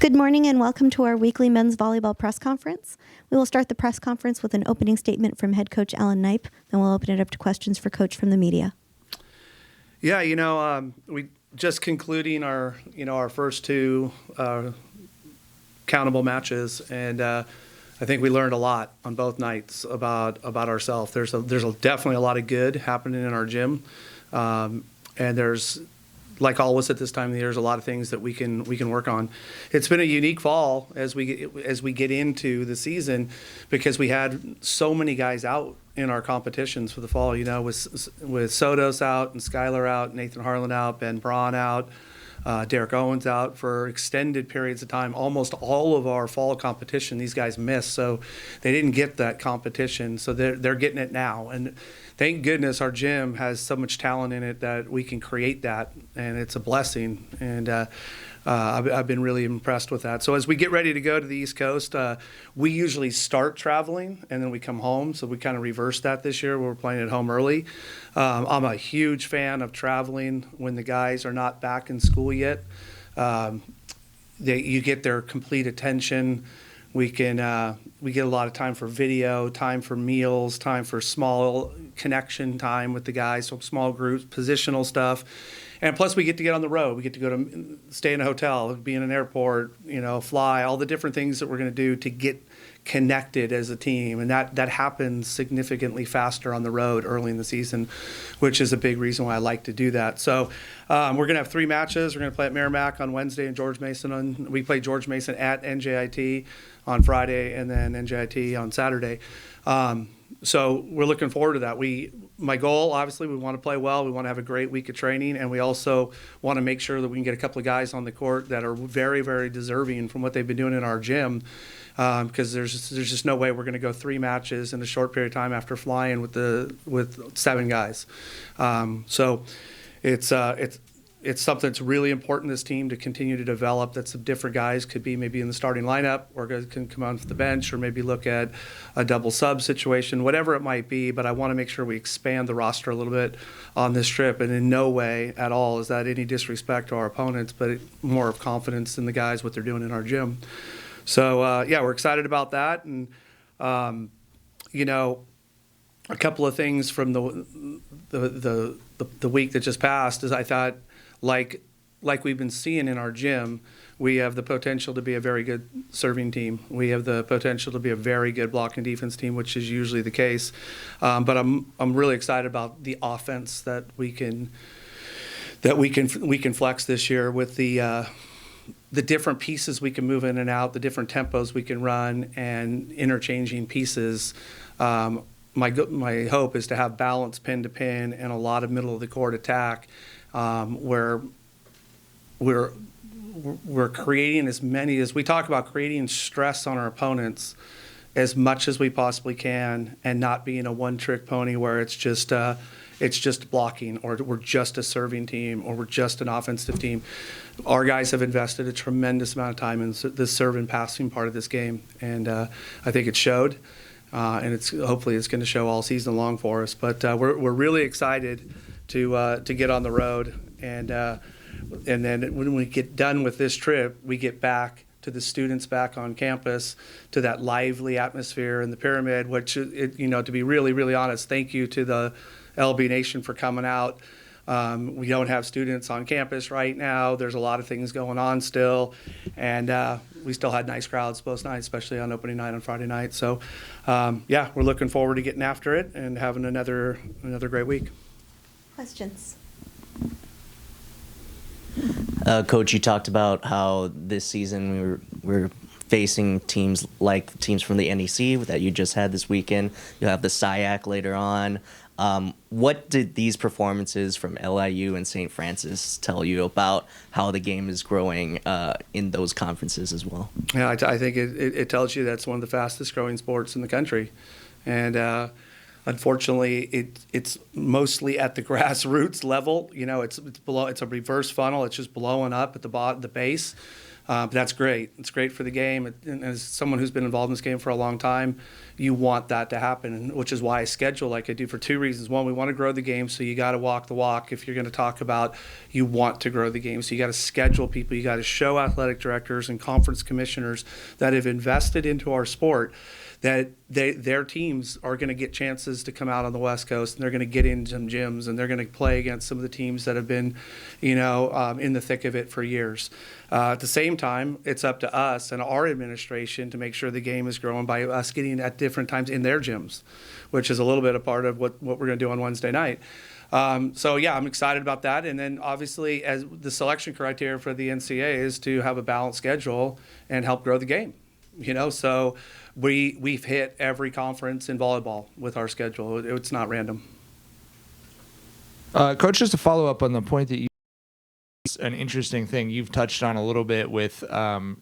Good morning and welcome to our weekly men's volleyball press conference. We will start the press conference with an opening statement from head coach Alan Knipe, then we'll open it up to questions for Coach from the media. Yeah, we just concluding our first two countable matches, and I think we learned a lot on both nights about ourselves. There's definitely a lot of good happening in our gym, and there's, like always at this time of the year, there's a lot of things that we can work on. It's been a unique fall as we get into the season because we had so many guys out in our competitions for the fall. You know, with Sotos out and Skylar out, Nathan Harlan out, Ben Braun out, Derek Owens out for extended periods of time. Almost all of our fall competition, these guys missed, so they didn't get that competition. So they're getting it now, and thank goodness our gym has so much talent in it that we can create that, and it's a blessing. And I've been really impressed with that. So as we get ready to go to the East Coast, we usually start traveling and then we come home. So we kind of reversed that this year. We're playing at home early. I'm a huge fan of traveling when the guys are not back in school yet. You get their complete attention. We get a lot of time for video, time for meals, time for small connection time with the guys, so small groups, positional stuff. And plus we get to get on the road. We get to go to stay in a hotel, be in an airport, fly, all the different things that we're going to do to get connected as a team. And that happens significantly faster on the road early in the season, which is a big reason why I like to do that. So we're going to have 3 matches. We're going to play at Merrimack on Wednesday and George Mason we play George Mason at NJIT on Friday and then NJIT on Saturday. So we're looking forward to that. My goal, obviously, we want to play well. We want to have a great week of training, and we also want to make sure that we can get a couple of guys on the court that are very, very deserving from what they've been doing in our gym, because there's just no way we're going to go 3 matches in a short period of time after flying with 7 guys. So it's something that's really important to this team to continue to develop, that some different guys could be maybe in the starting lineup or guys can come off the bench or maybe look at a double sub situation, whatever it might be. But I want to make sure we expand the roster a little bit on this trip. And in no way at all is that any disrespect to our opponents, but more of confidence in the guys, what they're doing in our gym. So, we're excited about that. And, a couple of things from the week that just passed is I thought, like we've been seeing in our gym, we have the potential to be a very good serving team. We have the potential to be a very good block and defense team, which is usually the case. But I'm really excited about the offense that we can flex this year with the different pieces we can move in and out, the different tempos we can run, and interchanging pieces. My hope is to have balance pin to pin and a lot of middle of the court attack. Where we're creating as many as we talk about, creating stress on our opponents as much as we possibly can, and not being a one-trick pony where it's just blocking, or we're just a serving team, or we're just an offensive team. Our guys have invested a tremendous amount of time in the serve and passing part of this game, and I think it showed. And hopefully it's going to show all season long for us. But we're really excited to get on the road, and then when we get done with this trip, we get back to the students back on campus, to that lively atmosphere in the Pyramid. Which, to be really, really honest, thank you to the LB Nation for coming out. We don't have students on campus right now. There's a lot of things going on still, and we still had nice crowds both nights, especially on opening night on Friday night. So, we're looking forward to getting after it and having another great week. Questions? Coach, you talked about how this season we're facing teams like teams from the NEC that you just had this weekend. You'll have the SIAC later on. What did these performances from LIU and St. Francis tell you about how the game is growing in those conferences as well? Yeah, I think it tells you that's one of the fastest growing sports in the country. And unfortunately, it's mostly at the grassroots level. It's below. It's a reverse funnel. It's just blowing up at the base. But that's great. It's great for the game. And as someone who's been involved in this game for a long time, you want that to happen, which is why I schedule like I do for two reasons. One, we want to grow the game, so you got to walk the walk. If you're going to talk about you want to grow the game, so you got to schedule people. You got to show athletic directors and conference commissioners that have invested into our sport that their teams are going to get chances to come out on the West Coast, and they're going to get in some gyms, and they're going to play against some of the teams that have been, in the thick of it for years. At the same time, it's up to us and our administration to make sure the game is growing by us getting at different times in their gyms, which is a little bit a part of what we're going to do on Wednesday night. So yeah, I'm excited about that. And then obviously, as the selection criteria for the NCAA is to have a balanced schedule and help grow the game. So we've hit every conference in volleyball with our schedule. It's not random. Coach, just to follow up on the point that an interesting thing you've touched on a little bit with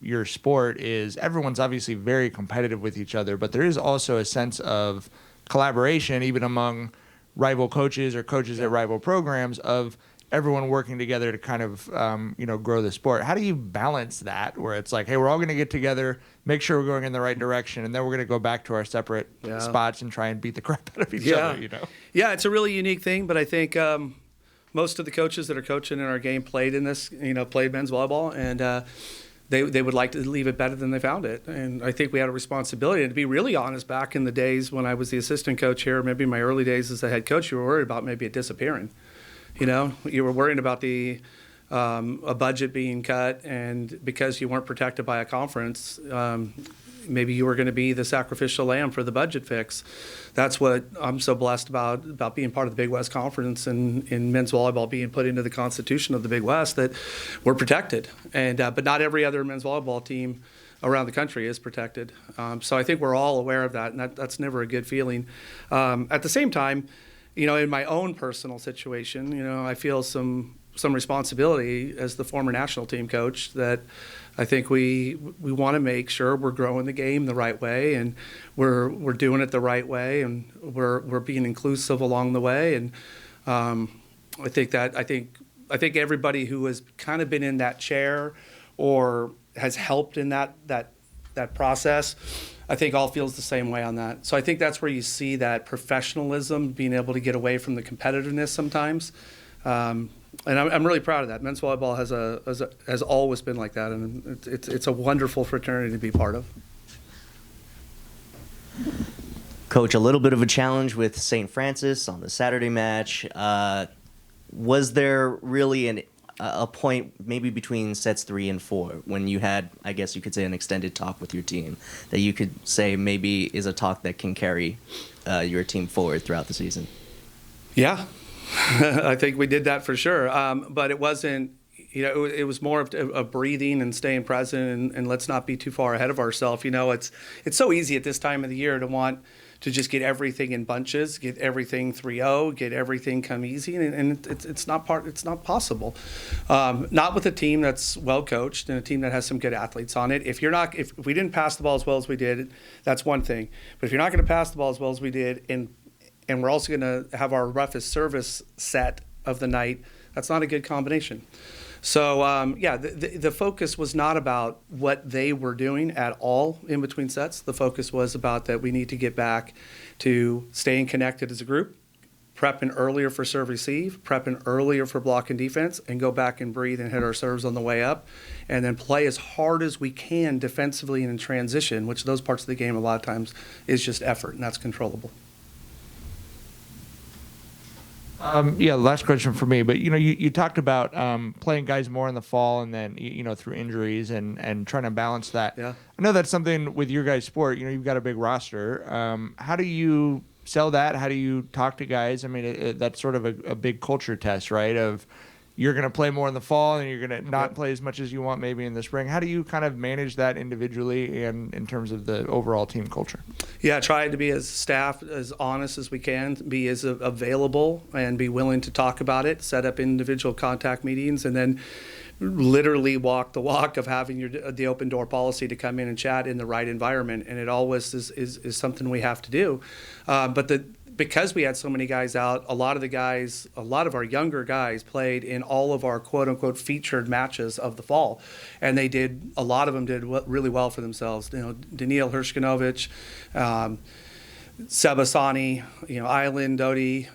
your sport is everyone's obviously very competitive with each other, but there is also a sense of collaboration even among rival coaches or coaches at rival programs of everyone working together to kind of, grow the sport. How do you balance that where it's like, hey, we're all going to get together, make sure we're going in the right direction, and then we're going to go back to our separate spots and try and beat the crap out of each other, Yeah, it's a really unique thing, but I think most of the coaches that are coaching in our game played in this, played men's volleyball, and they would like to leave it better than they found it. And I think we had a responsibility. And to be really honest, back in the days when I was the assistant coach here, maybe my early days as the head coach, you were worried about maybe it disappearing. You were worried about a budget being cut, and because you weren't protected by a conference, maybe you were going to be the sacrificial lamb for the budget fix. That's what I'm so blessed about being part of the Big West Conference and in men's volleyball being put into the constitution of the Big West, that we're protected. And but not every other men's volleyball team around the country is protected. So I think we're all aware of that, and that's never a good feeling. At the same time, in my own personal situation, I feel some responsibility as the former national team coach that I think we want to make sure we're growing the game the right way, and we're doing it the right way, and we're being inclusive along the way. And I think everybody who has kind of been in that chair or has helped in that process, I think all feels the same way on that. So I think that's where you see that professionalism, being able to get away from the competitiveness sometimes. And I'm really proud of that. Men's volleyball has always been like that, and it's a wonderful fraternity to be part of. Coach, a little bit of a challenge with St. Francis on the Saturday match. Was there really a point maybe between sets 3 and 4 when you had, I guess you could say, an extended talk with your team that you could say maybe is a talk that can carry your team forward throughout the season? Yeah. I think we did that for sure. But it wasn't, it was more of breathing and staying present and let's not be too far ahead of ourselves. It's so easy at this time of the year to want to just get everything in bunches, get everything 3-0, get everything come easy, and it's not possible. Not with a team that's well coached and a team that has some good athletes on it. If we didn't pass the ball as well as we did, that's one thing. But if you're not going to pass the ball as well as we did, and we're also going to have our roughest service set of the night, that's not a good combination. So, the focus was not about what they were doing at all in between sets. The focus was about that we need to get back to staying connected as a group, prepping earlier for serve receive, prepping earlier for block and defense, and go back and breathe and hit our serves on the way up, and then play as hard as we can defensively and in transition, which those parts of the game a lot of times is just effort, and that's controllable. Last question for me, but you talked about playing guys more in the fall and then through injuries and trying to balance that. Yeah. I know that's something with your guys' sport. You've got a big roster. How do you sell that? How do you talk to guys? I mean, that's sort of a big culture test, right? Of you're going to play more in the fall and you're going to not play as much as you want maybe in the spring. How do you kind of manage that individually and in terms of the overall team culture? Yeah, try to be as staff as honest as we can, be as available and be willing to talk about it, set up individual contact meetings, and then literally walk the walk of having the open door policy to come in and chat in the right environment. And it always is something we have to do. But because we had so many guys out, a lot of our younger guys played in all of our quote unquote featured matches of the fall. And a lot of them did really well for themselves. Daniil Hershkinovich, Sebasani, Island, Doty,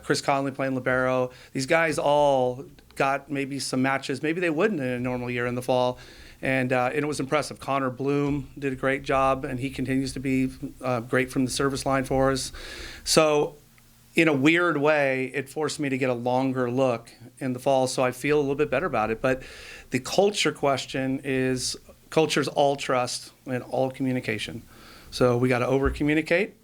Chris Conley playing libero. These guys all got maybe some matches maybe they wouldn't in a normal year in the fall. And it was impressive. Connor Bloom did a great job, and he continues to be great from the service line for us. So in a weird way, it forced me to get a longer look in the fall, so I feel a little bit better about it. But the culture question is, culture's all trust and all communication. So we got to over-communicate.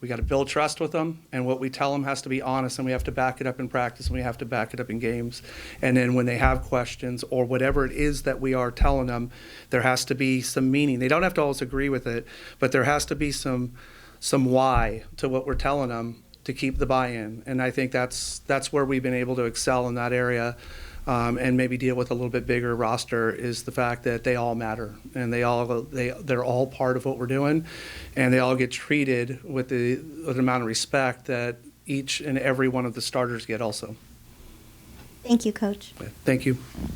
We got to build trust with them, and what we tell them has to be honest, and we have to back it up in practice, and we have to back it up in games. And then when they have questions or whatever it is that we are telling them, there has to be some meaning. They don't have to always agree with it, but there has to be some why to what we're telling them to keep the buy-in. And I think that's where we've been able to excel in that area. And maybe deal with a little bit bigger roster is the fact that they all matter, and they're all part of what we're doing, and they all get treated with the amount of respect that each and every one of the starters get also. Thank you, Coach. Thank you.